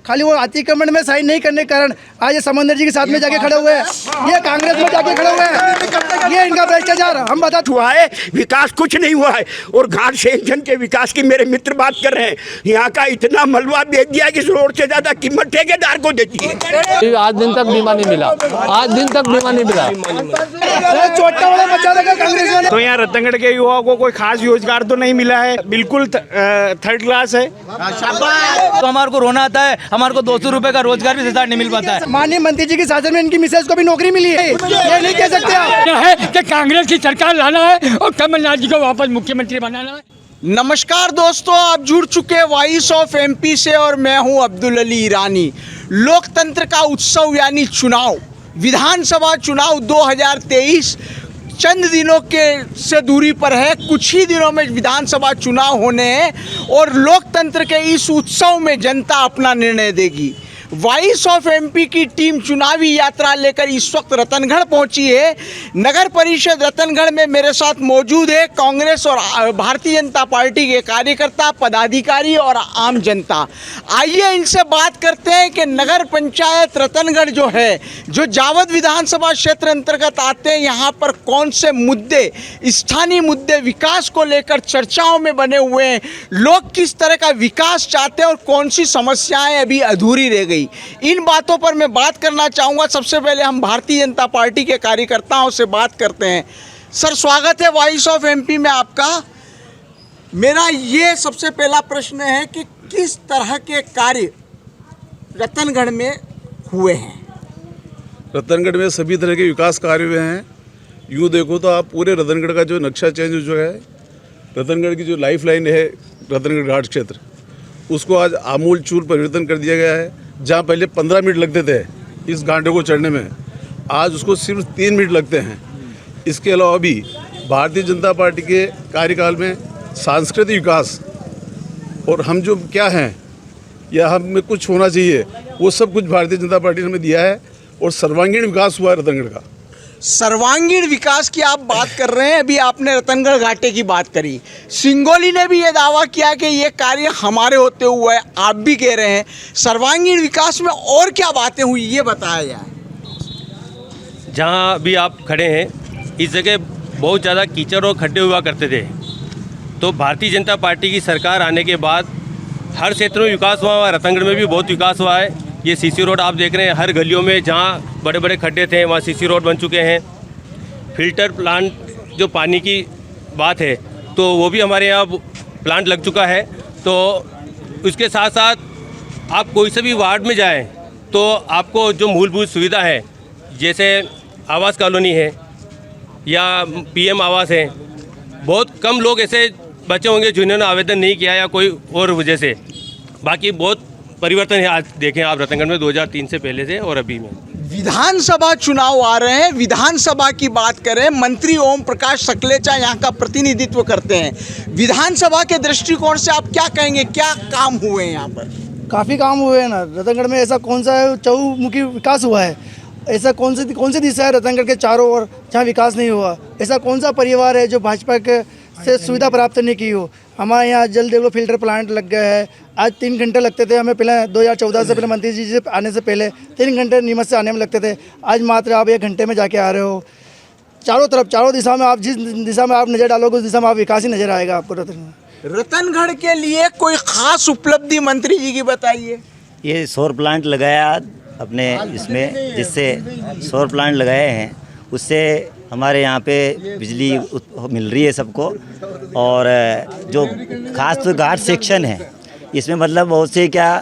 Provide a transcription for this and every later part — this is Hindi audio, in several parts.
खाली वो अतिक्रमण में साइन नहीं करने के कारण आज ये समंदर जी के साथ में जाके खड़े हुए हैं, ये कांग्रेस में जाके खड़े हुए हैं, ये इनका भ्रष्टाचार। हम बता हुआ है विकास कुछ नहीं हुआ है। और घाट सेक्शन के विकास की मेरे मित्र बात कर रहे हैं, यहाँ का इतना मलबा बेच दिया कि इस रोड से ज्यादा कीमत ठेकेदार को देती है। आज दिन तक बीमा नहीं मिला, आज दिन तक बीमा नहीं मिला। छोटा बड़ा बच्चा लगा कांग्रेस वाले। तो यहाँ रतनगढ़ के युवाओं को कोई खास रोजगार तो नहीं मिला है, बिल्कुल थर्ड क्लास है। तो हमारे को रोना आता है, हमारे को 200 रुपए का रोजगार भी सरकार नहीं मिल पाता है। माननीय मंत्री जी के शासन में इनकी मिसेज को भी नौकरी मिली है, ये नहीं कह सकते आप। है कि कांग्रेस की सरकार लाना है और कमलनाथ जी को वापस मुख्यमंत्री बनाना है। नमस्कार दोस्तों, आप जुड़ चुके वॉइस ऑफ एमपी से और मैं हूं अब्दुल अली ईरानी। लोकतंत्र का उत्सव यानी चुनाव, विधानसभा चुनाव 2023 चंद दिनों के से दूरी पर है। कुछ ही दिनों में विधानसभा चुनाव होने हैं और लोकतंत्र के इस उत्सव में जनता अपना निर्णय देगी। वॉइस ऑफ एमपी की टीम चुनावी यात्रा लेकर इस वक्त रतनगढ़ पहुंची है। नगर परिषद रतनगढ़ में मेरे साथ मौजूद है कांग्रेस और भारतीय जनता पार्टी के कार्यकर्ता, पदाधिकारी और आम जनता। आइए इनसे बात करते हैं कि नगर पंचायत रतनगढ़ जो है, जो जावद विधानसभा क्षेत्र अंतर्गत आते हैं, यहाँ पर कौन से मुद्दे, स्थानीय मुद्दे विकास को लेकर चर्चाओं में बने हुए हैं, लोग किस तरह का विकास चाहते हैं और कौन सी समस्याएं अभी अधूरी रह गई, इन बातों पर मैं बात करना चाहूँगा। सबसे पहले हम भारतीय जनता पार्टी के कार्यकर्ताओं से बात करते हैं। सर, स्वागत है वॉइस ऑफ एमपी में आपका। मेरा ये सबसे पहला प्रश्न है कि किस तरह के कार्य रतनगढ़ में हुए हैं? रतनगढ़ में सभी तरह के विकास कार्य हुए हैं। यूँ देखो तो आप पूरे रतनगढ़ का जो नक्शा चेंज जो है, रतनगढ़ की जो लाइफ लाइन है रतनगढ़ घाट क्षेत्र, उसको आज आमूल चूर परिवर्तन कर दिया गया है। जहाँ पहले 15 मिनट लगते थे इस घाटे को चढ़ने में, आज उसको सिर्फ 3 मिनट लगते हैं। इसके अलावा भी भारतीय जनता पार्टी के कार्यकाल में सांस्कृतिक विकास और हम जो क्या हैं या हमें कुछ होना चाहिए, वो सब कुछ भारतीय जनता पार्टी ने हमें दिया है और सर्वांगीण विकास हुआ है रतनगढ़ का। सर्वांगीण विकास की आप बात कर रहे हैं, अभी आपने रतनगढ़ घाटे की बात करी। सिंगोली ने भी ये दावा किया कि ये कार्य हमारे होते हुए, आप भी कह रहे हैं। सर्वांगीण विकास में और क्या बातें हुई, ये बताया जाए। जहाँ भी आप खड़े हैं, इस जगह बहुत ज़्यादा कीचड़ और खड्डे हुआ करते थे, तो भारतीय जनता पार्टी की सरकार आने के बाद हर क्षेत्र में विकास हुआ है। रतनगढ़ में भी बहुत विकास हुआ है। ये सीसी रोड आप देख रहे हैं, हर गलियों में जहाँ बड़े बड़े खड्डे थे वहाँ सीसी रोड बन चुके हैं। फिल्टर प्लांट, जो पानी की बात है, तो वो भी हमारे यहाँ प्लांट लग चुका है। तो उसके साथ साथ आप कोई से भी वार्ड में जाएं तो आपको जो मूलभूत सुविधा है, जैसे आवास कॉलोनी है या पीएम आवास है, बहुत कम लोग ऐसे बचे होंगे जिन्होंने आवेदन नहीं किया या कोई और वजह से। बाकी बहुत परिवर्तन है। आज देखें आप रतनगढ़ में 2003 से पहले से और अभी में। विधानसभा चुनाव आ रहे हैं, विधानसभा की बात करें, मंत्री ओम प्रकाश सकलेचा यहाँ का प्रतिनिधित्व करते हैं। विधानसभा के दृष्टिकोण से आप क्या कहेंगे, क्या काम हुए हैं यहाँ पर? काफ़ी काम हुए हैं ना रतनगढ़ में। ऐसा कौन सा चहुमुखी विकास हुआ है? ऐसा कौन सी दिशा है रतनगढ़ के चारों ओर जहाँ विकास नहीं हुआ? ऐसा कौन सा परिवार है जो भाजपा के से सुविधा प्राप्त नहीं की हो? हमारे यहाँ जल देख लो, फिल्टर प्लांट लग गए हैं। आज 3 घंटे लगते थे हमें, पहले 2014 से पहले मंत्री जी से आने से पहले 3 घंटे नीमच से आने में लगते थे। आज मात्र आप 1 घंटे में जाके आ रहे हो। चारों तरफ, चारों दिशा में आप जिस दिशा में आप नज़र डालोगे उस दिशा में आप विकास ही नज़र आएगा आपको। रतनगढ़ के लिए कोई खास उपलब्धि मंत्री जी की बताइए। ये सौर प्लांट लगाया अपने इसमें, जिससे सौर प्लांट लगाए हैं उससे हमारे यहाँ पे बिजली मिल रही है सबको। और जो खास तो घाट सेक्शन है, इसमें मतलब बहुत से क्या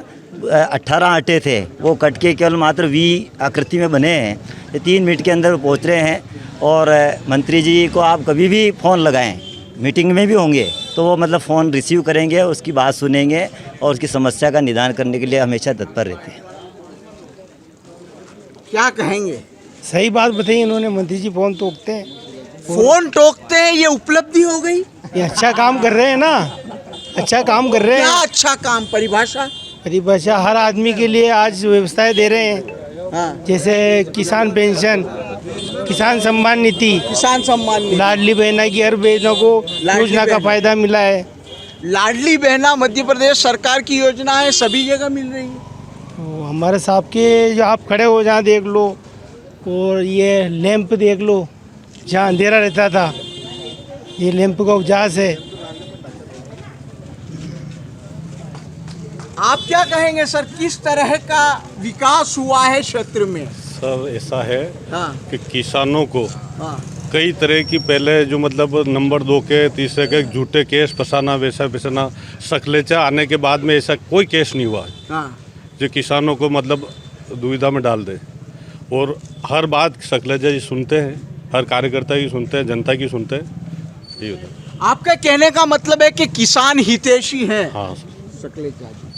18 आटे थे, वो कट के केवल मात्र वी आकृति में बने हैं। ये 3 मिनट के अंदर पहुँच रहे हैं। और मंत्री जी को आप कभी भी फ़ोन लगाएं, मीटिंग में भी होंगे तो वो मतलब फ़ोन रिसीव करेंगे, उसकी बात सुनेंगे और उसकी समस्या का निदान करने के लिए हमेशा तत्पर रहते हैं। क्या कहेंगे? सही बात बताई इन्होंने, मंत्री जी फोन टोकते हैं। फोन टोकते हैं, ये उपलब्धि हो गई। ये अच्छा काम कर रहे हैं ना, अच्छा काम कर रहे हैं। क्या अच्छा काम? परिभाषा हर आदमी के लिए आज व्यवस्थाएं दे रहे हैं। हाँ। जैसे किसान पेंशन, किसान सम्मान निधि, लाडली बहना की हर बहनों को योजना का फायदा मिला है। लाडली बहना मध्य प्रदेश सरकार की योजना है, सभी जगह मिल रही है। हमारे साहब के जो आप खड़े हो जहाँ देख लो, और ये लैंप देख लो, जहाँ अंधेरा रहता था, ये लैंप का उजास है। आप क्या कहेंगे सर, किस तरह का विकास हुआ है क्षेत्र में? सर ऐसा है हाँ कि किसानों को हाँ कई तरह की पहले जो मतलब नंबर 2 के तीसरे के झूठे केस फंसाना वैसा फंसाना, सकलेचा आने के बाद में ऐसा कोई केस नहीं हुआ हाँ जो किसानों को मतलब दुविधा में डाल दे। और हर बात सकलेचा जी सुनते हैं, हर कार्यकर्ता की सुनते हैं, जनता की सुनते हैं, यही होता है। आपका कहने का मतलब है कि किसान हितैषी हैं। हाँ सकलेचा जी,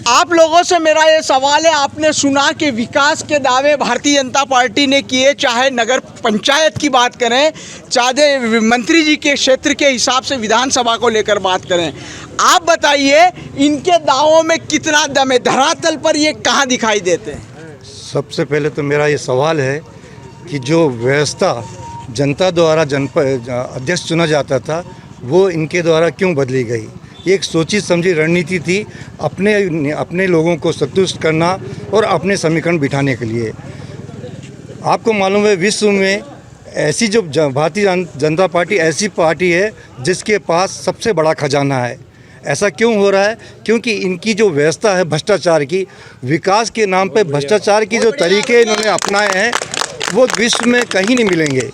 आप लोगों से मेरा ये सवाल है, आपने सुना कि विकास के दावे भारतीय जनता पार्टी ने किए, चाहे नगर पंचायत की बात करें, चाहे मंत्री जी के क्षेत्र के हिसाब से विधानसभा को लेकर बात करें। आप बताइए इनके दावों में कितना दम है, धरातल पर ये कहाँ दिखाई देते हैं? सबसे पहले तो मेरा ये सवाल है कि जो व्यवस्था जनता द्वारा अध्यक्ष चुना जाता था वो इनके द्वारा क्यों बदली गई? ये एक सोची समझी रणनीति थी अपने लोगों को संतुष्ट करना और अपने समीकरण बिठाने के लिए। आपको मालूम है विश्व में ऐसी जो भारतीय जनता पार्टी ऐसी पार्टी है जिसके पास सबसे बड़ा खजाना है। ऐसा क्यों हो रहा है? क्योंकि इनकी जो व्यवस्था है भ्रष्टाचार की, विकास के नाम पे भ्रष्टाचार की जो तरीके इन्होंने अपनाए हैं वो विश्व में कहीं नहीं मिलेंगे।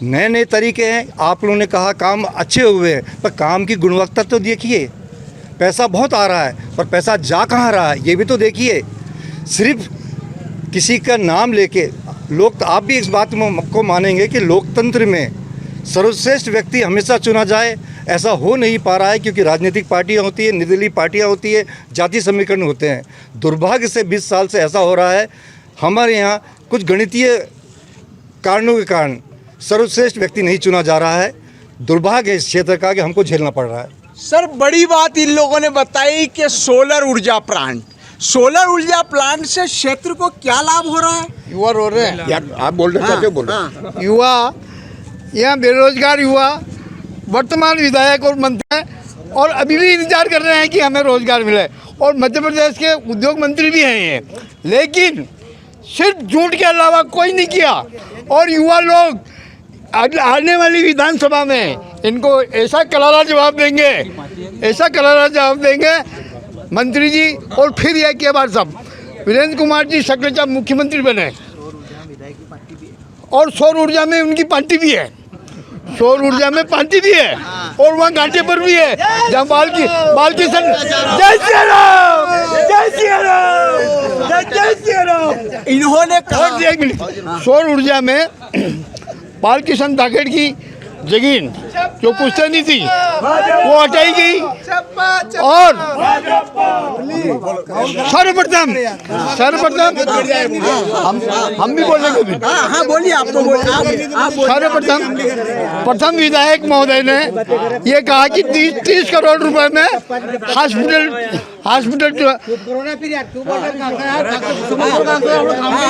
नए नए तरीके हैं। आप लोगों ने कहा काम अच्छे हुए हैं, पर काम की गुणवत्ता तो देखिए। पैसा बहुत आ रहा है पर पैसा जा कहाँ रहा है ये भी तो देखिए। सिर्फ किसी का नाम लेके लोग, आप भी इस बात को मानेंगे कि लोकतंत्र में सर्वश्रेष्ठ व्यक्ति हमेशा चुना जाए, ऐसा हो नहीं पा रहा है क्योंकि राजनीतिक पार्टियां होती है, निर्दलीय पार्टियां होती है, जाति समीकरण होते हैं। दुर्भाग्य से 20 साल से ऐसा हो रहा है। हमारे यहाँ कुछ गणितीय कारणों के कारण सर्वश्रेष्ठ व्यक्ति नहीं चुना जा रहा है। दुर्भाग्य है इस क्षेत्र का कि हमको झेलना पड़ रहा है। सर बड़ी बात इन लोगों ने बताई कि सोलर ऊर्जा प्लांट से क्षेत्र को क्या लाभ हो रहा है? युवा रो रहे हैं यार, आप बोल रहे चाहते हो बोलो। युवा यहाँ बेरोजगार युवा वर्तमान विधायक और मंत्री हैं और अभी भी इंतजार कर रहे हैं कि हमें रोजगार मिले, और मध्य प्रदेश के उद्योग मंत्री भी हैं ये, लेकिन सिर्फ झूठ के अलावा कोई नहीं किया। और युवा लोग आने वाली विधानसभा में इनको ऐसा करारा जवाब देंगे मंत्री जी, और फिर यह के बार सब वीरेंद्र कुमार जी सकलेचा मुख्यमंत्री बने। और सौर ऊर्जा में उनकी पार्टी भी है, सौर ऊर्जा में पार्टी भी है, और वहाँ घाटे पर भी है जहाँ बाल्की सन। जय श्री राम, जय श्री राम, जय श्री राम। इन्होंने कहा, एक मिनट, सौर ऊर्जा में बालकिशन धाकेड़ की जमीन जो पुश्तैनी थी वो हटाई गई, और सर्वप्रथम हम भी बोलेंगे। हाँ बोलिए, आप तो सर्वप्रथम प्रथम विधायक महोदय ने ये कहा कि 30 करोड़ रुपए में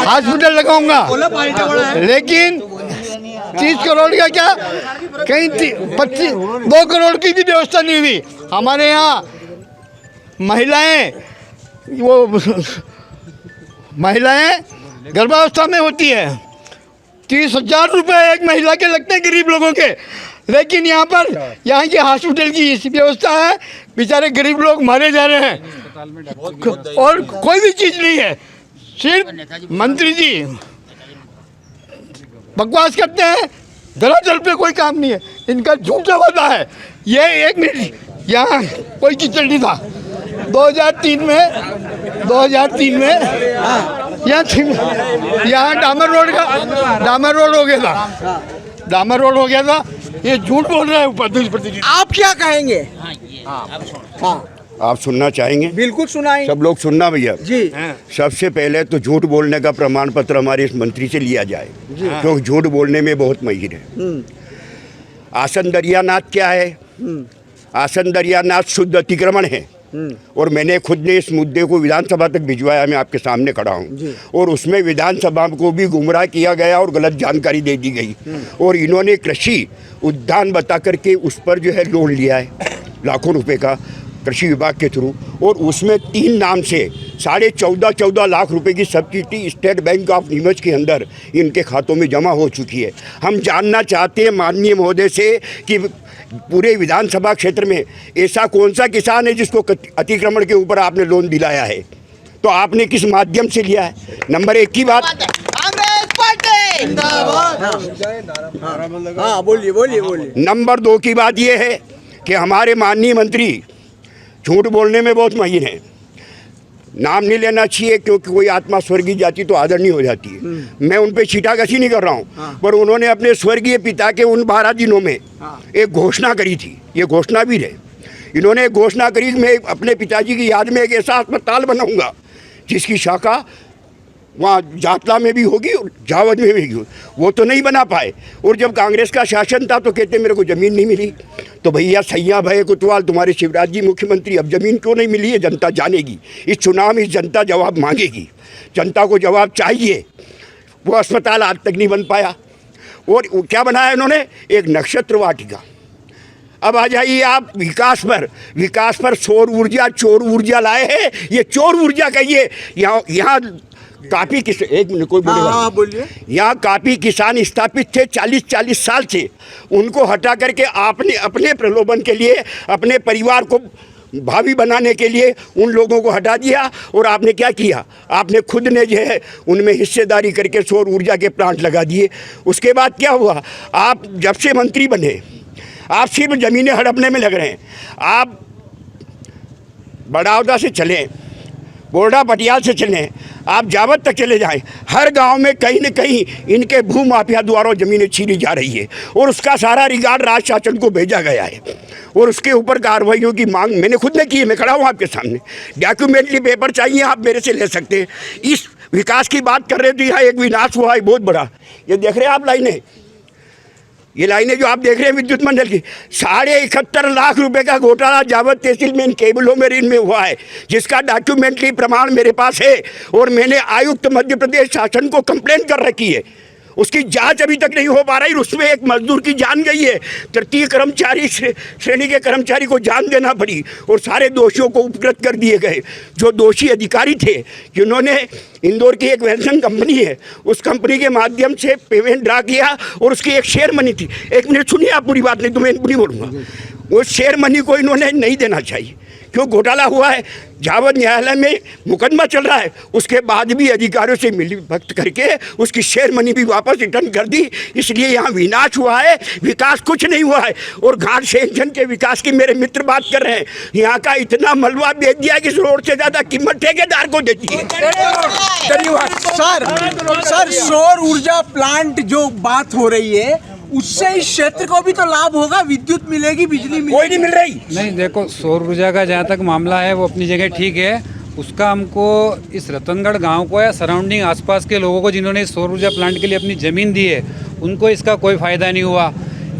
हॉस्पिटल लगाऊंगा, लेकिन 30 करोड़ का क्या, कहीं 2 करोड़ की भी व्यवस्था नहीं हुई। हमारे यहाँ महिलाएं गर्भावस्था में होती है, 30,000 रुपये एक महिला के लगते हैं गरीब लोगों के, लेकिन यहाँ की हॉस्पिटल की व्यवस्था है, बेचारे गरीब लोग मारे जा रहे हैं और कोई भी चीज़ नहीं है। सिर्फ मंत्री जी बकवास करते हैं, दरअसल पे कोई काम नहीं है, इनका झूठा वादा है। ये 1 मिनट, यहाँ कोई कीचड़ नहीं था 2003 में यहाँ डामर रोड हो गया था। ये झूठ बोल रहा है ऊपर। आप क्या कहेंगे? आप सुनना चाहेंगे? बिल्कुल सुनाएं। सब लोग सुनना भैया जी। सबसे पहले तो झूठ बोलने का प्रमाण पत्र हमारे इस मंत्री से लिया जाए, क्योंकि झूठ बोलने में बहुत माहिर है। आसन दरियानाथ क्या है? आसन दरियानाथ शुद्ध अतिक्रमण है, और मैंने खुद ने इस मुद्दे को विधानसभा तक भिजवाया। मैं आपके सामने खड़ा हूँ, और उसमें विधानसभा को भी गुमराह किया गया और गलत जानकारी दे दी गई, और इन्होंने कृषि उद्यान बता करके उस पर जो है लोन लिया है लाखों रुपए का, कृषि विभाग के थ्रू, और उसमें 3 नाम से 14.5 लाख रुपए की subsidy state bank of Neemuch के अंदर इनके खातों में जमा हो चुकी है। हम जानना चाहते हैं माननीय महोदय से कि पूरे विधानसभा क्षेत्र में ऐसा कौन सा किसान है जिसको अतिक्रमण के ऊपर आपने लोन दिलाया है, तो आपने किस माध्यम से लिया है? नंबर 1 की बात। हाँ बोलिए। नंबर 2 की बात यह है कि हमारे माननीय मंत्री झूठ बोलने में बहुत माहिर हैं। नाम नहीं लेना चाहिए क्योंकि कोई आत्मा स्वर्गीय जाती तो आदरणीय हो जाती है। मैं उन पे छीटाकशी नहीं कर रहा हूँ, पर उन्होंने अपने स्वर्गीय पिता के उन 12 दिनों में एक घोषणा करी थी, ये घोषणा भी है। इन्होंने एक घोषणा करी कि मैं अपने पिताजी की याद में एक ऐसा अस्पताल बनाऊंगा जिसकी शाखा वहाँ जातला में भी होगी और जावद में भी होगी। वो तो नहीं बना पाए, और जब कांग्रेस का शासन था तो कहते मेरे को ज़मीन नहीं मिली। तो भैया सैया भाई कोतवाल, तुम्हारे शिवराज जी मुख्यमंत्री, अब ज़मीन क्यों नहीं मिली है जनता जानेगी। इस चुनाव में जनता जवाब मांगेगी, जनता को जवाब चाहिए। वो अस्पताल आज तक नहीं बन पाया, और क्या बनाया इन्होंने? एक नक्षत्र वाटिका। अब आ जाइए आप विकास पर सौर ऊर्जा, चोर ऊर्जा लाए हैं। ये चोर ऊर्जा कहिए। यहाँ काफ़ी एक मिनट कोई बोलिए। यहाँ काफ़ी किसान स्थापित थे 40 साल से, उनको हटा करके आपने अपने प्रलोभन के लिए, अपने परिवार को भावी बनाने के लिए उन लोगों को हटा दिया। और आपने क्या किया? आपने खुद ने जो है उनमें हिस्सेदारी करके सौर ऊर्जा के प्लांट लगा दिए। उसके बाद क्या हुआ? आप जब से मंत्री बने आप सिर्फ ज़मीनें हड़पने में लग रहे हैं। आप बड़ौदा से चलें, बोरडा पटियाल से चलें, आप जावद तक चले जाएं, हर गांव में कहीं न कहीं इनके भू माफिया द्वारा ज़मीनें छीनी जा रही है, और उसका सारा रिकॉर्ड राज शासन को भेजा गया है, और उसके ऊपर कार्रवाइयों की मांग मैंने खुद ने की है। मैं खड़ा हूँ आपके सामने, डॉक्यूमेंटली पेपर चाहिए आप मेरे से ले सकते हैं। इस विकास की बात कर रहे थे, यहाँ एक विनाश हुआ है बहुत बड़ा। ये देख रहे हैं आप लाइनें, ये लाइनें जो आप देख रहे हैं विद्युत मंडल की, 71.5 लाख रुपए का घोटाला जावद तहसील में इन केबलों में ऋण में हुआ है, जिसका डॉक्यूमेंट्री प्रमाण मेरे पास है, और मैंने आयुक्त मध्य प्रदेश शासन को कंप्लेंट कर रखी है। उसकी जांच अभी तक नहीं हो पा रही। उसमें एक मजदूर की जान गई है, तृतीय कर्मचारी श्रेणी के कर्मचारी को जान देना पड़ी, और सारे दोषियों को उपकृत कर दिए गए। जो दोषी अधिकारी थे जिन्होंने इंदौर की एक वेंसन कंपनी है, उस कंपनी के माध्यम से पेमेंट ड्रा किया, और उसकी एक शेयर मनी थी। 1 मिनट सुनिए आप, पूरी बात नहीं तो मैं नहीं बोलूँगा। वो शेयर मनी को इन्होंने नहीं देना चाहिए। क्यों घोटाला हुआ है? जावद न्यायालय में मुकदमा चल रहा है, उसके बाद भी अधिकारियों से मिलीभगत करके उसकी शेयर मनी भी वापस रिटर्न कर दी। इसलिए यहाँ विनाश हुआ है, विकास कुछ नहीं हुआ है। और घाट सेंक्शन के विकास की मेरे मित्र बात कर रहे हैं, यहाँ का इतना मलबा बेच दिया कि इस रोड से ज़्यादा कीमत ठेकेदार को देती है। धन्यवाद सर। सौर ऊर्जा प्लांट जो बात हो रही है, उससे इस क्षेत्र को भी तो लाभ होगा, विद्युत मिलेगी, बिजली मिलेगी। कोई नहीं मिल रही। नहीं, देखो सौर ऊर्जा का जहाँ तक मामला है वो अपनी जगह ठीक है। उसका हमको इस रतनगढ़ गांव को या सराउंडिंग आसपास के लोगों को जिन्होंने इस सौर ऊर्जा प्लांट के लिए अपनी ज़मीन दी है, उनको इसका कोई फ़ायदा नहीं हुआ।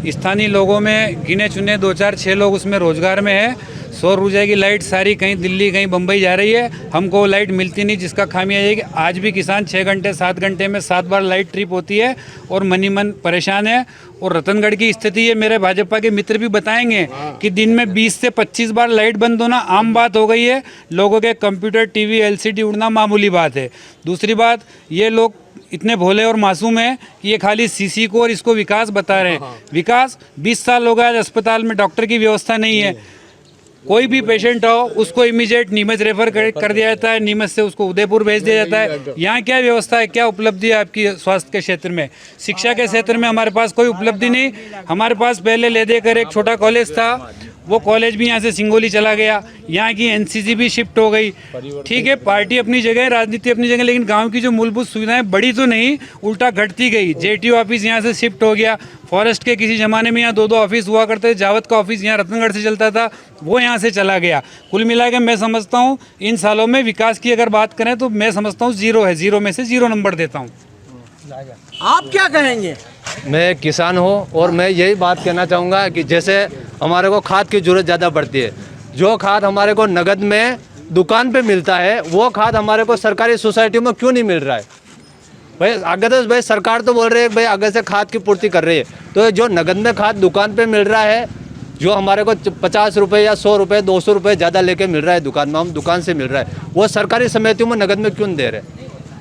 स्थानीय लोगों में गिने चुने 2, 4, 6 लोग उसमें रोज़गार में है। सौर ऊर्जा की लाइट सारी कहीं दिल्ली कहीं बम्बई जा रही है, हमको वो लाइट मिलती नहीं, जिसका खामियाजा है कि आज भी किसान 6 घंटे 7 घंटे में 7 बार लाइट ट्रिप होती है और मन परेशान है। और रतनगढ़ की स्थिति ये मेरे भाजपा के मित्र भी बताएंगे कि दिन में 20 से 25 बार लाइट बंद होना आम बात हो गई है। लोगों के कंप्यूटर, टीवी, एलसीडी उड़ना मामूली बात है। दूसरी बात, ये लोग इतने भोले और मासूम हैं कि ये खाली सीसी को और इसको विकास बता रहे हैं। विकास 20 साल हो गया, आज अस्पताल में डॉक्टर की व्यवस्था नहीं है। कोई भी पेशेंट हो उसको इमीडिएट नीमच रेफर कर दिया जाता है, नीमच से उसको उदयपुर भेज दिया जाता है। यहाँ क्या व्यवस्था है, क्या उपलब्धि है आपकी स्वास्थ्य के क्षेत्र में? शिक्षा के क्षेत्र में हमारे पास कोई उपलब्धि नहीं। हमारे पास पहले ले देकर एक छोटा कॉलेज था, वो कॉलेज भी यहाँ से सिंगोली चला गया। यहाँ की एनसीसी भी शिफ्ट हो गई। ठीक है, पार्टी अपनी जगह, राजनीति अपनी जगह, लेकिन गांव की जो मूलभूत सुविधाएं बड़ी तो नहीं, उल्टा घटती गई। जेटीओ ऑफिस यहाँ से शिफ्ट हो गया। फॉरेस्ट के किसी ज़माने में यहाँ 2-2 ऑफिस हुआ करते थे। जावद का ऑफिस यहाँ रतनगढ़ से चलता था, वो यहाँ से चला गया। कुल मिलाकर मैं समझता हूँ इन सालों में विकास की अगर बात करें तो मैं समझता हूँ 0 है। 0 में से 0 नंबर देता हूँ। आप क्या कहेंगे? मैं किसान हूँ और मैं यही बात कहना चाहूँगा कि जैसे हमारे को खाद की ज़रूरत ज़्यादा पड़ती है, जो खाद हमारे को नगद में दुकान पे मिलता है वो खाद हमारे को सरकारी सोसाइटियों में क्यों नहीं मिल रहा है? भाई आगे तो भाई सरकार तो बोल रही है भाई आगे से खाद की पूर्ति कर रही है, तो जो नगद में खाद दुकान पे मिल रहा है जो हमारे को 50 रुपये या 100 रुपये 200 रुपये ज़्यादा लेके मिल रहा है दुकान में, हम दुकान से मिल रहा है, वो सरकारी समितियों में नगद में क्यों दे रहे?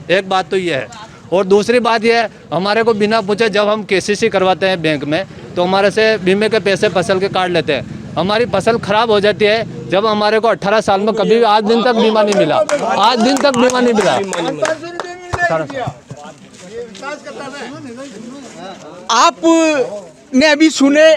एक बात तो ये है। और दूसरी बात ये है, हमारे को बिना पूछे जब हम KCC करवाते हैं बैंक में, तो हमारे से बीमे के पैसे फसल के काट लेते हैं। हमारी फसल खराब हो जाती है जब हमारे को 18 साल में कभी आज दिन तक बीमा नहीं मिला, आज दिन तक बीमा नहीं मिला। आपने अभी सुने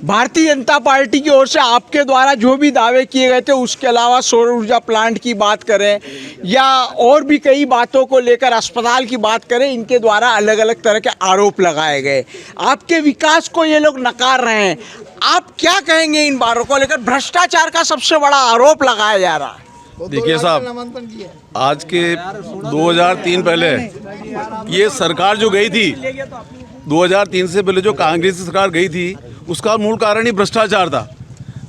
भारतीय जनता पार्टी की ओर से आपके द्वारा जो भी दावे किए गए थे, उसके अलावा सौर ऊर्जा प्लांट की बात करें या और भी कई बातों को लेकर, अस्पताल की बात करें, इनके द्वारा अलग अलग तरह के आरोप लगाए गए। आपके विकास को ये लोग नकार रहे हैं, आप क्या कहेंगे इन बातों को लेकर? भ्रष्टाचार का सबसे बड़ा आरोप लगाया जा रहा है। देखिए साहब, आज के 2003 पहले ये सरकार जो गई थी, 2003 से पहले जो कांग्रेस की सरकार गई थी, उसका मूल कारण ही भ्रष्टाचार था।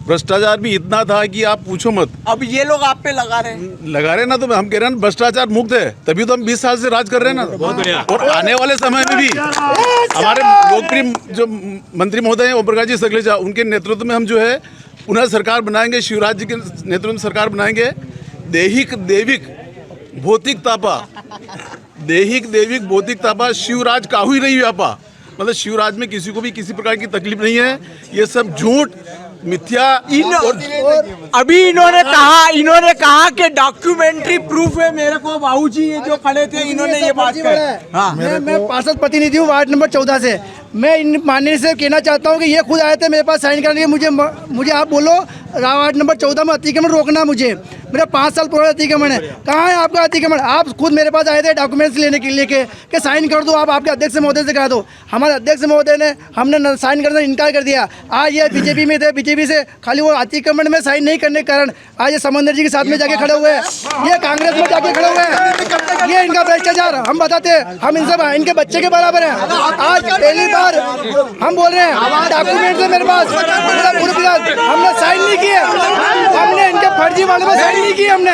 भ्रष्टाचार भी इतना था कि आप पूछो मत। अब ये लोग आप पे लगा रहे हैं ना, तो हम कह रहे हैं भ्रष्टाचार मुक्त है, तभी तो हम 20 साल से राज कर रहे हैं ना। और आने वाले समय में भी हमारे लोकप्रिय जो मंत्री महोदय हैं, ओम प्रकाश जी सखलेचा, उनके नेतृत्व में हम जो है पुनः सरकार बनाएंगे, शिवराज जी के नेतृत्व में सरकार बनाएंगे। देविक भौतिक तापा शिवराज काहू ही नहीं व्यापा। मतलब शिवराज में किसी को भी किसी प्रकार की तकलीफ नहीं है। ये सब झूठ, मिथ्या। अभी इन्होंने कहा कि डॉक्यूमेंट्री प्रूफ है मेरे को। बाबूजी ये जो खड़े थे, इन्होंने ये बात कही। हाँ, मैं पार्षद प्रतिनिधि हूँ वार्ड नंबर 14 से। मैं इन माननीय से कहना चाहता हूँ कि ये खुद आए थे मेरे पास साइन करने के। मुझे आप बोलो वार्ड नंबर 14 में अतिक्रमण रोकना, मुझे मेरा 5 साल पुराना अतिक्रमण है। कहाँ है आपका अतिक्रमण? आप खुद मेरे पास आए थे डॉक्यूमेंट्स लेने के लिए कि साइन कर दो, आप आपके अध्यक्ष महोदय से करा दो। हमारे अध्यक्ष महोदय ने हमने साइन करने से इनकार कर दिया। आज ये बीजेपी में थे, बीजेपी से खाली वो अतिक्रमण में साइन नहीं करने के कारण आज ये समंदर जी के साथ में जाके खड़े हुए हैं, ये कांग्रेस में जाके खड़े हुए हैं। ये इनका भ्रष्टाचार हम बताते हैं, हम इनके बच्चे के बराबर हैं। आज पहली बार हम बोल रहे हैं, डॉक्यूमेंट है मेरे पास, हमने साइन नहीं किए, हमने इनके फर्जी वाले में साइन नहीं किए, हमने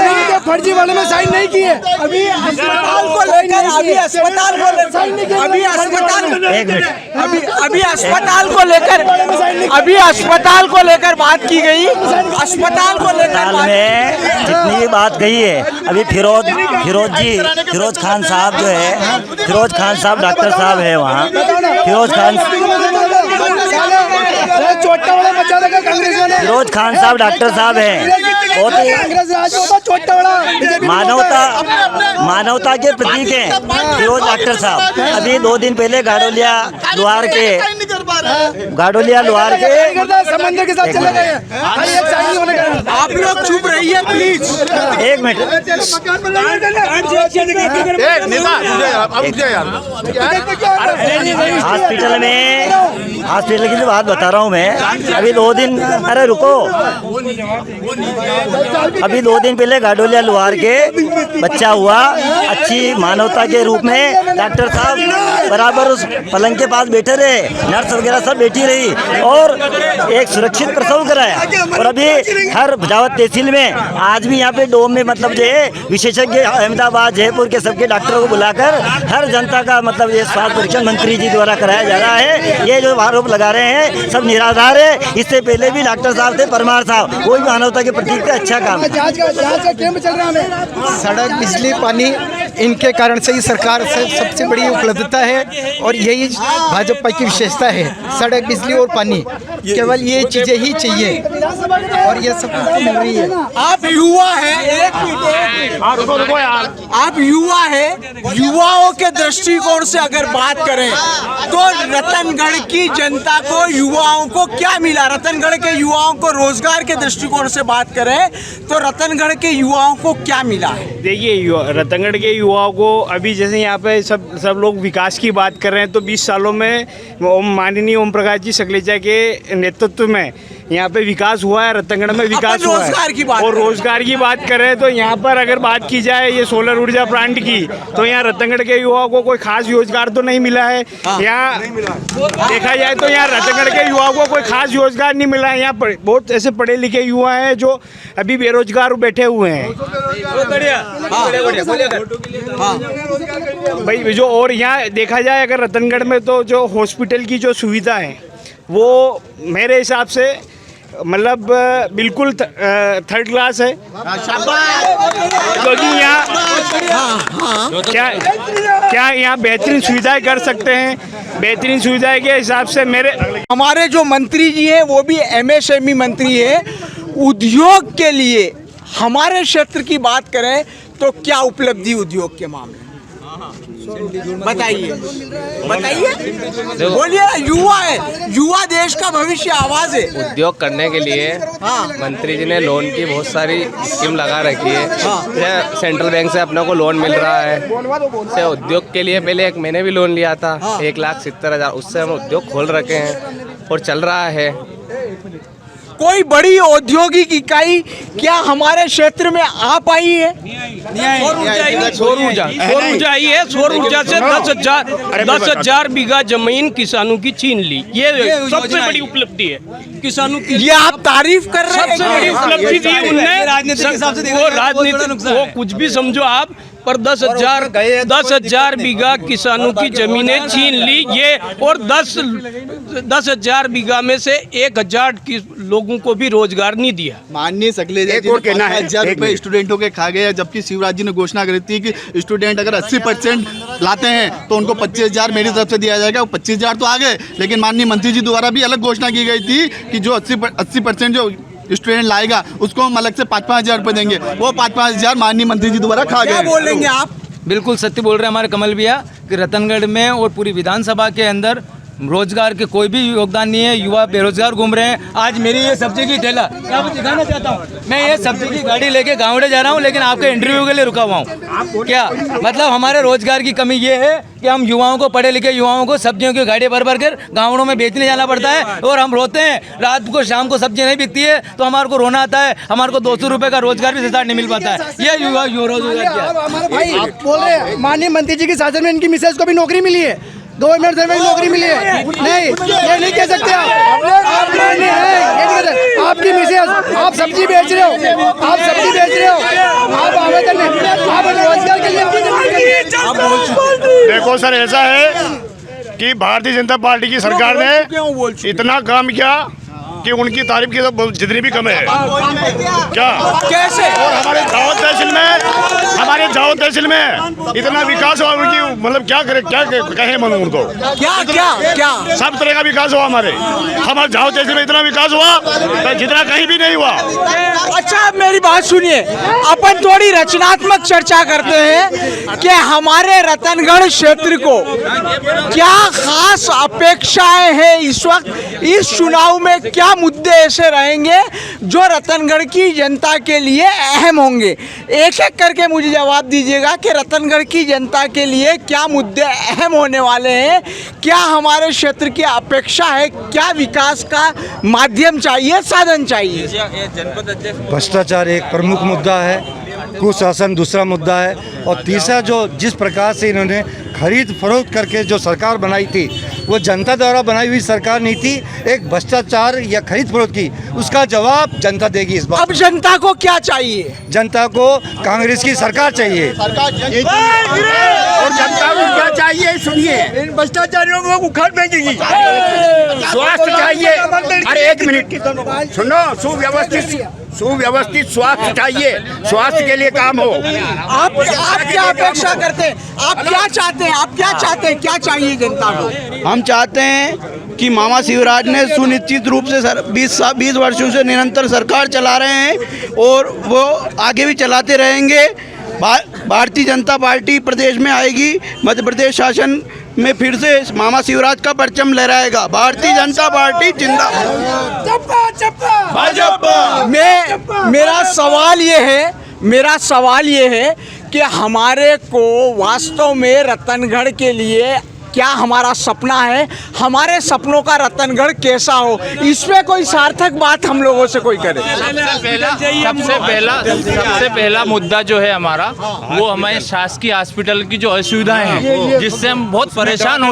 इनके फर्जी वाले में साइन नहीं किए। अभी अस्पताल को लेकर अस्पताल को लेकर बात की गई। अस्पताल को लेकर में जितनी भी बात कही है, अभी फिरोज खान साहब जो है, फिरोज खान साहब डॉक्टर साहब है वहाँ, फिरोज खान साहब डॉक्टर साहब हैं, बहुत ही मानवता के प्रतीक हैं फिरोज डॉक्टर साहब। अभी 2 दिन पहले गाडोलिया लोहार के समंदर के साथ चले गए। आप लोग चुप रहिए प्लीज, 1 मिनट। हॉस्पिटल की जो बात बता रहा हूँ मैं, अभी 2 दिन, अरे रुको, अभी 2 दिन पहले गाडोलिया लोहार के बच्चा हुआ, अच्छी मानवता के रूप में डॉक्टर साहब बराबर उस पलंग के पास बैठे रहे, नर्स वगैरह सब बैठी रही और एक सुरक्षित प्रसव कराया। और अभी हर भजावत तहसील में आज भी यहाँ पे डोम में मतलब जो है विशेषज्ञ अहमदाबाद जयपुर के सबके डॉक्टरों को बुलाकर हर जनता का मतलब ये स्वास्थ्य परीक्षण मंत्री जी द्वारा कराया जा रहा है। ये जो आरोप लगा रहे हैं सब निराधार है। इससे पहले भी डॉक्टर साहब थे, परमार साहब, वो भी मानवता के प्रतीक थे, अच्छा काम है। सड़क, बिजली, पानी, इनके कारण से ही सरकार से सबसे बड़ी उपलब्धता है और यही भाजपा की विशेषता है। सड़क, बिजली और पानी, केवल ये चीजें ही चाहिए और ये सब मिल रही है। आप युवा हैं, आप युवा हैं, युवाओं के दृष्टिकोण से अगर बात करें तो रतनगढ़ की जनता को, युवाओं को क्या मिला? रतनगढ़ के युवाओं को रोजगार के दृष्टिकोण से बात करें तो रतनगढ़ के युवाओं को क्या मिला है? देखिए, रतनगढ़ के युवाओं को अभी जैसे यहाँ पे सब लोग विकास की बात कर रहे हैं, तो 20 सालों में माननीय ओम प्रकाश जी सखलेचा के नेतृत्व में यहाँ पे विकास हुआ है, रतनगढ़ में विकास हुआ है। और रोजगार की बात करें तो यहाँ पर अगर बात की जाए ये सोलर ऊर्जा प्लांट की, तो यहाँ रतनगढ़ के युवाओं को कोई खास रोजगार तो नहीं मिला है। यहाँ देखा जाए तो यहाँ रतनगढ़ के युवाओं को कोई खास रोजगार नहीं मिला है। यहाँ बहुत ऐसे पढ़े लिखे युवा हैं जो अभी बेरोजगार बैठे हुए हैं भाई। जो और यहाँ देखा जाए अगर रतनगढ़ में तो जो हॉस्पिटल की जो सुविधा है वो मेरे हिसाब से मतलब बिल्कुल थर्ड क्लास है, क्योंकि यहाँ क्या यहाँ बेहतरीन सुविधाएं कर सकते हैं। बेहतरीन सुविधाएं के हिसाब से हमारे जो मंत्री जी हैं वो भी एमएसएमई मंत्री हैं। उद्योग के लिए हमारे क्षेत्र की बात करें तो क्या उपलब्धि उद्योग के मामले में बताइए बोलिए। युवा है, युवा देश का भविष्य, आवाज है। उद्योग करने के लिए मंत्री जी ने लोन की बहुत सारी स्कीम लगा रखी है। सेंट्रल बैंक से अपने को लोन मिल रहा है। से उद्योग के लिए पहले एक मैंने भी लोन लिया था 1,70,000, उससे हम उद्योग खोल रखे हैं और चल रहा है। कोई बड़ी औद्योगिक इकाई क्या हमारे क्षेत्र में आ पाई है? सौर ऊर्जा आई है। सौर ऊर्जा से 10,000 बीघा जमीन किसानों की छीन ली। ये सबसे बड़ी उपलब्धि है किसानों की। ये आप तारीफ कर रहे हैं? सबसे बड़ी उपलब्धि दी उनने। वो राजनीति वो कुछ भी समझो आप, पर 10,000 बीघा किसानों की जमीनें छीन ली ये, और 10,000 बीघा में से 1,000 की लोगों को भी रोजगार नहीं दिया। माननीय सकलेजा जी 5,000 रुपए स्टूडेंटों के खा गए, जबकि शिवराज जी ने घोषणा करी थी कि स्टूडेंट अगर 80% लाते हैं तो उनको 25,000 मेरी तरफ से दिया जाएगा। 25,000 तो आ गए, लेकिन माननीय मंत्री जी द्वारा भी अलग घोषणा की गई थी कि जो 80% जो स्टूडेंट लाएगा उसको हम अलग से 5,000 रुपए देंगे। वो 5,000 माननीय मंत्री जी द्वारा खा गए। क्या बोलेंगे आप? बिल्कुल सत्य बोल रहे हैं हमारे कमल भैया कि रतनगढ़ में और पूरी विधानसभा के अंदर रोजगार के कोई भी योगदान नहीं है। युवा बेरोजगार घूम रहे हैं। आज मेरी ये सब्जी की ठेला, क्या मैं दिखाना चाहता हूँ, मैं ये सब्जी की गाड़ी लेके गाँवड़े जा रहा हूँ, लेकिन आपके इंटरव्यू के लिए रुका हुआ हूँ। क्या मतलब हमारे रोजगार की कमी ये है कि हम युवाओं को, पढ़े लिखे युवाओं को सब्जियों की गाड़ी भर भर कर गाँवों में बेचने जाना पड़ता है, और हम रोते हैं रात को, शाम को सब्जी नहीं बिकती है तो हमारे को रोना आता है। हमारे को 200 रुपये का रोजगार भी सरकार नहीं मिल पाता है। ये युवा आप बोल रहे हैं माननीय मंत्री जी के शासन में इनकी मिसेज को भी नौकरी मिली है, गवर्नमेंट सर्वेंट नौकरी मिली है। नहीं, ये नहीं कह सकते आप मान्य है, ये नहीं कह सकते। आपकी मिसेज, आप सब्जी बेच रहे हो, आप सब्जी बेच रहे हो, आप आवेदन आप रोजगार के लिए। देखो सर, ऐसा है कि भारतीय जनता पार्टी की सरकार ने इतना काम किया कि उनकी तारीफ की तो जितनी भी कम है। क्या कैसे? और हमारे जाओ तहसील में इतना विकास हुआ उनकी, मतलब क्या करे, क्या कहे मन उनको, क्या सब तरह का विकास हुआ हमारे जाओ तहसील में। इतना विकास हुआ तो जितना कहीं भी नहीं हुआ। अच्छा, मेरी बात सुनिए, अपन थोड़ी रचनात्मक चर्चा करते हैं कि हमारे रतनगढ़ क्षेत्र को क्या खास अपेक्षाएं हैं इस वक्त। इस चुनाव में क्या मुद्दे ऐसे रहेंगे जो रतनगढ़ की जनता के लिए अहम होंगे? एक एक करके मुझे जवाब दीजिएगा कि रतनगढ़ की जनता के लिए क्या मुद्दे अहम होने वाले हैं, क्या हमारे क्षेत्र की अपेक्षा है, क्या विकास का माध्यम चाहिए, साधन चाहिए। भ्रष्टाचार एक प्रमुख मुद्दा है, कुशासन दूसरा मुद्दा है, और तीसरा जो जिस प्रकार से इन्होंने खरीद फरोख्त करके जो सरकार बनाई थी वो जनता द्वारा बनाई हुई सरकार नहीं थी, एक भ्रष्टाचार या खरीद फरोख्त की, उसका जवाब जनता देगी इस बार। अब जनता को क्या चाहिए? जनता को कांग्रेस की सरकार चाहिए। और जनता को क्या चाहिए सुनिए, इन भ्रष्टाचारियों को उखाड़ फेंकेगी। स्वास्थ्य चाहिए, अरे एक मिनट सुनो, सुव्यवस्थित स्वास्थ्य चाहिए, स्वास्थ्य के लिए काम हो। आप क्या अपेक्षा करते हैं? आप क्या चाहते हैं? आप क्या चाहते हैं? क्या चाहिए जनता को? हम चाहते हैं कि मामा शिवराज ने सुनिश्चित रूप से 20 वर्षों से निरंतर सरकार चला रहे हैं और वो आगे भी चलाते रहेंगे। भारतीय जनता पार्टी प्रदेश में आएगी, मध्य प्रदेश शासन में फिर से मामा शिवराज का परचम लहराएगा। भारतीय जनता पार्टी जिंदाबाद। मेरा सवाल ये है कि हमारे को वास्तव में रतनगढ़ के लिए क्या हमारा सपना है, हमारे सपनों का रतनगढ़ कैसा हो, इसमें कोई सार्थक बात हम लोगों से कोई करे। सबसे पहला मुद्दा जो है हमारा, वो हमारे शासकीय हॉस्पिटल की जो असुविधाएं हैं, जिससे हम बहुत परेशान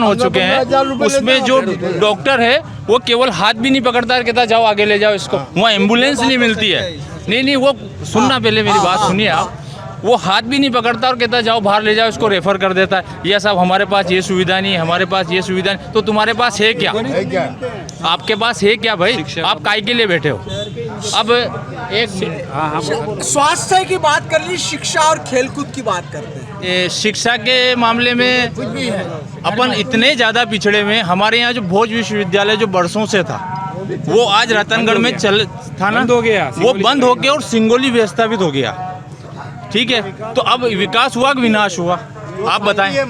हो चुके हैं। उसमें जो डॉक्टर है वो केवल हाथ भी नहीं पकड़ता, कहता जाओ आगे ले जाओ इसको। वहाँ एम्बुलेंस नहीं मिलती है। नहीं, वो सुनना, पहले मेरी बात सुनिए आप। वो हाथ भी नहीं पकड़ता और कहता जाओ बाहर ले जाओ, इसको रेफर कर देता है, या साहब हमारे पास ये सुविधा नहीं है, हमारे पास ये सुविधा नहीं। तो तुम्हारे पास है क्या? आपके पास है क्या भाई? आप काय के लिए बैठे हो? अब एक स्वास्थ्य की बात कर ली, शिक्षा और खेलकूद की बात करते हैं। शिक्षा के मामले में अपन इतने ज़्यादा पिछड़े में, हमारे यहाँ जो भोज विश्वविद्यालय जो बरसों से था वो आज रतनगढ़ में चल था ना, हो गया, वो बंद हो गया और सिंगोली विस्थापित हो गया। ठीक है, तो अब विकास हुआ कि विनाश हुआ? आप बताएं। एक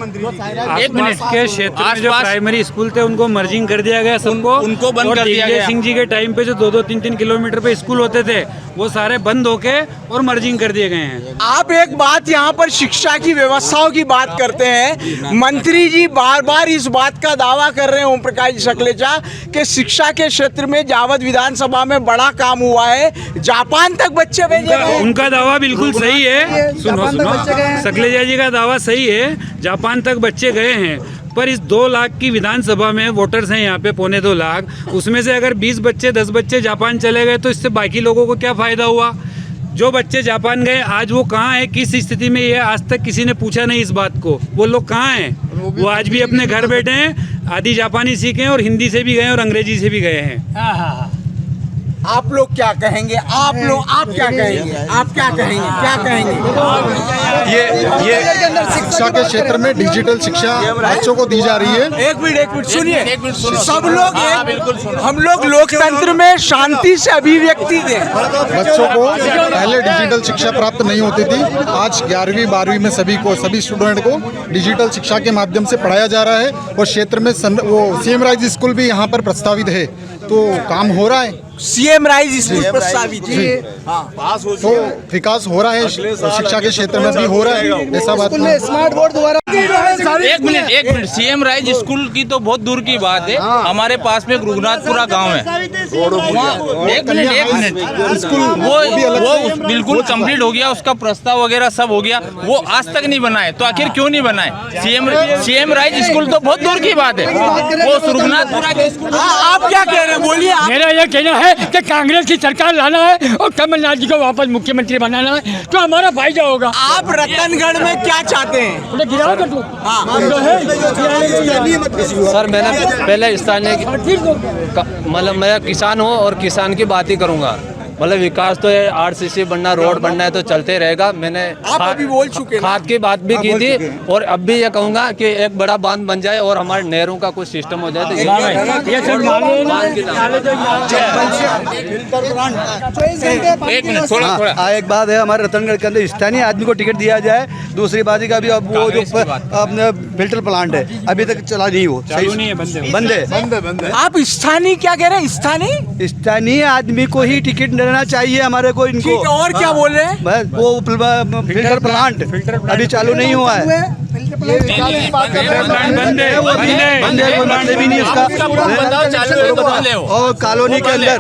मिनट, के क्षेत्र में जो प्राइमरी स्कूल थे उनको मर्जिंग कर दिया गया, सबको उनको बंद कर दिया गया। सिंह जी के टाइम पे जो 2-2, 3-3 किलोमीटर पे स्कूल होते थे वो सारे बंद होके और मर्जिंग कर दिए गए हैं। आप एक बात यहाँ पर शिक्षा की व्यवस्थाओं की बात करते हैं, मंत्री जी बार बार इस बात का दावा कर रहे हैं, ओम प्रकाश सकलेचा, कि शिक्षा के क्षेत्र में जावद विधानसभा में बड़ा काम हुआ है, जापान तक बच्चे भेजे गए। उनका दावा बिल्कुल सही है, सुनो सकलेचा जी का दावा सही है, जापान तक बच्चे गए हैं, पर इस 2 लाख की विधानसभा में वोटर्स हैं यहाँ पे 2.25 लाख, उसमें से अगर 20 बच्चे 10 बच्चे जापान चले गए तो इससे बाकी लोगों को क्या फ़ायदा हुआ? जो बच्चे जापान गए आज वो कहाँ हैं, किस स्थिति में ये, आज तक किसी ने पूछा नहीं इस बात को। वो लोग कहाँ हैं? वो आज भी अपने घर बैठे हैं, आधी जापानी सीखे हैं और हिंदी से भी गए और अंग्रेजी से भी गए हैं। आप लोग क्या कहेंगे? आप क्या कहेंगे? आप क्या कहेंगे? क्या कहेंगे? ये शिक्षा के क्षेत्र में डिजिटल शिक्षा बच्चों को दी जा रही है। एक मिनट सुनिए, सब लोग हम लोग लोकतंत्र में शांति से अभिव्यक्ति दें। बच्चों को पहले डिजिटल शिक्षा प्राप्त नहीं होती थी, आज 11वीं 12वीं में सभी स्टूडेंट को डिजिटल शिक्षा के माध्यम से पढ़ाया जा रहा है। और क्षेत्र में वो सीएम राइज स्कूल भी यहाँ पर प्रस्तावित है, तो काम हो रहा है। सीएम राइज स्कूल प्रस्तावित है, तो विकास हो रहा है, शिक्षा के क्षेत्र में भी हो रहा है। ऐसा बात में स्मार्ट बोर्ड द्वारा एक मिनट, सीएम राइज स्कूल की तो बहुत दूर की बात है, हमारे पास में रघुनाथपुरा गांव है, एक मिनट वो बिल्कुल कंप्लीट हो गया, उसका प्रस्ताव वगैरह सब हो गया, वो आज तक नहीं बनाए, तो आखिर क्यों नहीं बनाए? सीएम राइज स्कूल तो बहुत दूर की बात है, वो रघुनाथपुरा के स्कूल। आप क्या कह रहे हैं, बोलिए। मेरा यह कहना है कि कांग्रेस की सरकार लाना है और कमलनाथ जी को वापस मुख्यमंत्री बनाना है, तो हमारा फायदा होगा। आप रतनगढ़ में क्या चाहते हैं? सर मैंने पहले स्थानीय मतलब मैं किसान हूँ और किसान की बात ही करूँगा। मतलब विकास तो है, आरसीसी बनना, रोड बनना है तो चलते रहेगा। मैंने अभी बोल चुके खाद की बात भी की थी और अब भी ये कहूँगा कि एक बड़ा बांध बन जाए और हमारे नहरों का कुछ सिस्टम हो जाए तो एक मिनट थोड़ा एक बात है, हमारे रतनगढ़ के अंदर स्थानीय आदमी को टिकट दिया जाए। दूसरी बात का भी अब वो जो अपने फिल्टर प्लांट है अभी तक चला नहीं, वो सही बंद है। आप स्थानीय क्या कह रहे हैं? स्थानीय आदमी को ही टिकट देना चाहिए हमारे को, इनको। और क्या बोल रहे हैं? बस वो फिल्टर प्लांट अभी चालू नहीं हुआ है, ये विकास की बात कर रहे हैं, बंद है, कोई मतलब भी नहीं उसका। और कॉलोनी के अंदर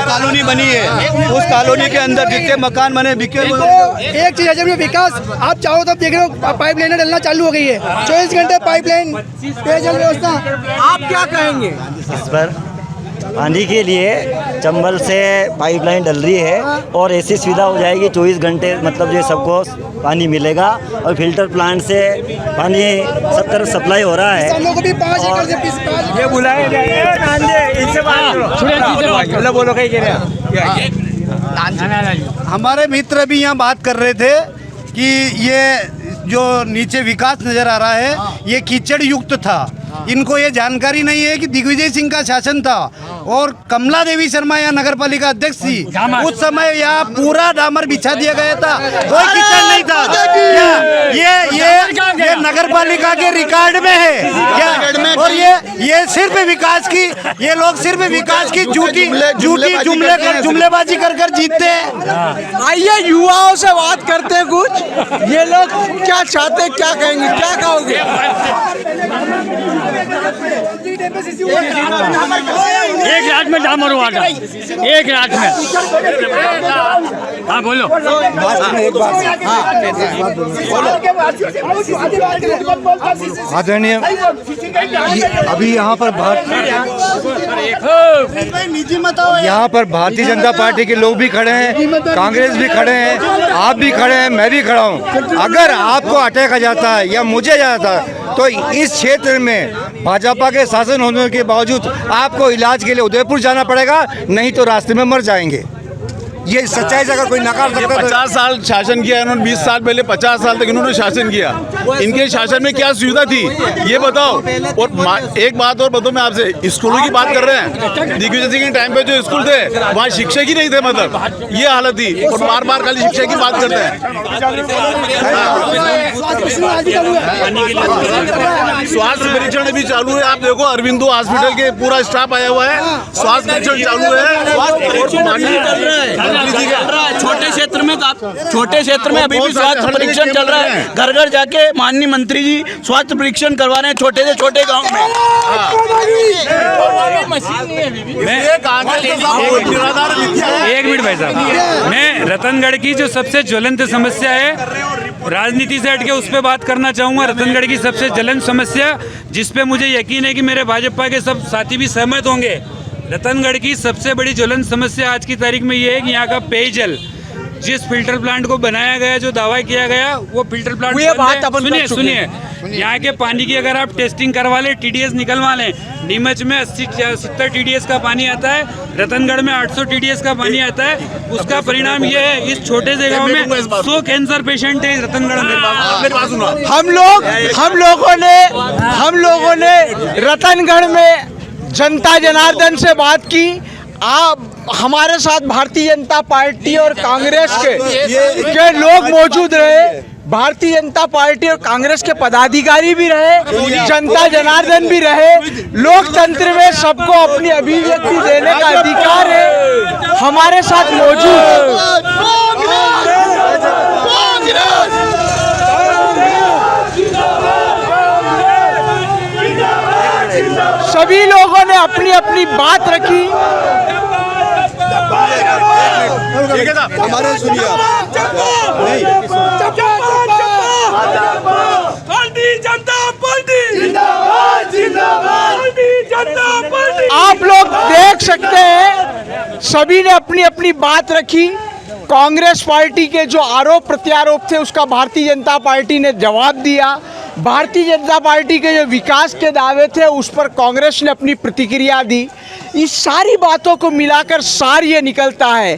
कॉलोनी बनी है, उस कॉलोनी के अंदर जितने मकान बने बिके। एक चीज है, जब विकास आप चाहो तब देख रहे हो, पाइप लाइन डलना चालू हो गई है, 24 घंटे पाइप लाइन, पेयजल व्यवस्था। आप क्या कहेंगे इस पर? पानी के लिए चंबल से पाइपलाइन डल रही है और ऐसी सुविधा हो जाएगी 24 घंटे, मतलब ये सबको पानी मिलेगा। और फिल्टर प्लांट से पानी सब तरफ सप्लाई हो रहा है। किसानों को भी 5 एकड़ से 5 ये बुलाए हमारे मित्र भी यहाँ बात कर रहे थे कि ये जो नीचे विकास नजर आ रहा है ये कीचड़ युक्त था, इनको ये जानकारी नहीं है कि दिग्विजय सिंह का शासन था और कमला देवी शर्मा यहाँ नगर पालिका अध्यक्ष थी, उस समय यहाँ पूरा डामर बिछा दिया गया था, कोई कीचड़ नहीं था। ये नगर पालिका के रिकॉर्ड में है क्या? और ये सिर्फ विकास की, ये लोग सिर्फ विकास की झूठी जुमलेबाजी कर जीतते हैं। आइए युवाओं से बात करते हैं कुछ, ये लोग क्या चाहते हैं, क्या कहेंगे, क्या कहोगे? एक रात में डामर हुआ था, एक रात में। हाँ बोलो। आदरणीय, अभी यहाँ पर भारतीय जनता पार्टी के लोग भी खड़े हैं, कांग्रेस भी खड़े हैं, आप भी खड़े हैं, मैं भी खड़ा हूँ। अगर आपको अटैक आ जाता है या मुझे जाता है तो इस क्षेत्र में भाजपा के शासन होने के बावजूद आपको इलाज के लिए उदयपुर जाना पड़ेगा, नहीं तो रास्ते में मर जाएंगे। ये सच्चाई अगर कोई नकार सकता है। 50 साल शासन किया इन्होंने, 20 साल पहले 50 साल तक इन्होंने शासन किया। इनके शासन में क्या सुविधा थी ये बताओ। और एक बात और बताओ, मैं आपसे स्कूलों की बात कर रहे हैं, दिग्विजय सिंह के टाइम पे जो स्कूल थे वहाँ शिक्षक ही नहीं थे, मतलब ये हालत थी। और बार बार खाली शिक्षा की बात करते हैं। स्वास्थ्य परीक्षण भी चालू है, आप देखो अरविंदो हॉस्पिटल के पूरा स्टाफ आया हुआ है, स्वास्थ्य परीक्षण चालू है। छोटे क्षेत्र में अभी भी स्वास्थ्य परीक्षण चल रहा है। घर घर जाके माननीय मंत्री जी स्वास्थ्य परीक्षण करवा रहे हैं छोटे से छोटे गांव में। एक मिनट भाई साहब, मैं रतनगढ़ की जो सबसे ज्वलंत समस्या है, राजनीति से हटके उस पर बात करना चाहूँगा। रतनगढ़ की सबसे ज्वलंत समस्या, जिस पे मुझे यकीन है कि मेरे भाजपा के सब साथी भी सहमत होंगे, रतनगढ़ की सबसे बड़ी ज्वलंत समस्या आज की तारीख में ये है कि यहाँ का पेयजल, जिस फिल्टर प्लांट को बनाया गया, जो दावा किया गया, वो फिल्टर प्लांट सुनिए, यहाँ के पानी की अगर आप टेस्टिंग करवा लें, TDS निकलवा लें, नीमच में 80-70 TDS का पानी आता है, रतनगढ़ में 800 TDS का पानी आता है। उसका परिणाम ये है, इस छोटे से गांव में 100 कैंसर पेशेंट है रतनगढ़ में। हम लोगों ने रतनगढ़ में जनता जनार्दन से बात की। आप हमारे साथ भारतीय जनता पार्टी और कांग्रेस के लोग मौजूद रहे, भारतीय जनता पार्टी और कांग्रेस के पदाधिकारी भी रहे, जनता जनार्दन भी रहे। लोकतंत्र में सबको अपनी अभिव्यक्ति देने का अधिकार है, हमारे साथ मौजूद। सभी लोगों ने अपनी अपनी बात रखी। हमारे सुनिए आप लोग देख सकते हैं, सभी ने अपनी अपनी बात रखी। कांग्रेस पार्टी के जो आरोप प्रत्यारोप थे उसका भारतीय जनता पार्टी ने जवाब दिया। भारतीय जनता पार्टी के जो विकास के दावे थे उस पर कांग्रेस ने अपनी प्रतिक्रिया दी। इस सारी बातों को मिलाकर सार ये निकलता है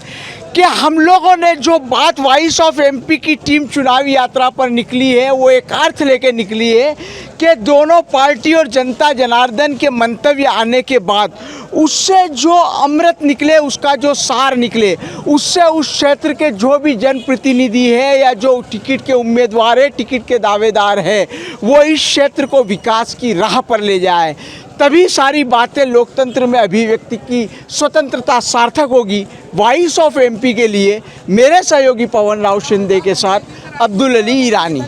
कि हम लोगों ने जो बात वॉइस ऑफ MP की टीम चुनावी यात्रा पर निकली है, वो एक अर्थ लेके निकली है कि दोनों पार्टी और जनता जनार्दन के मंतव्य आने के बाद उससे जो अमृत निकले, उसका जो सार निकले, उससे उस क्षेत्र के जो भी जनप्रतिनिधि है या जो टिकट के उम्मीदवार है, टिकट के दावेदार है, वो इस क्षेत्र को विकास की राह पर ले जाए। तभी सारी बातें लोकतंत्र में अभिव्यक्ति की स्वतंत्रता सार्थक होगी। वॉइस ऑफ MP के लिए मेरे सहयोगी पवन राव शिंदे के साथ अब्दुल अली ईरानी।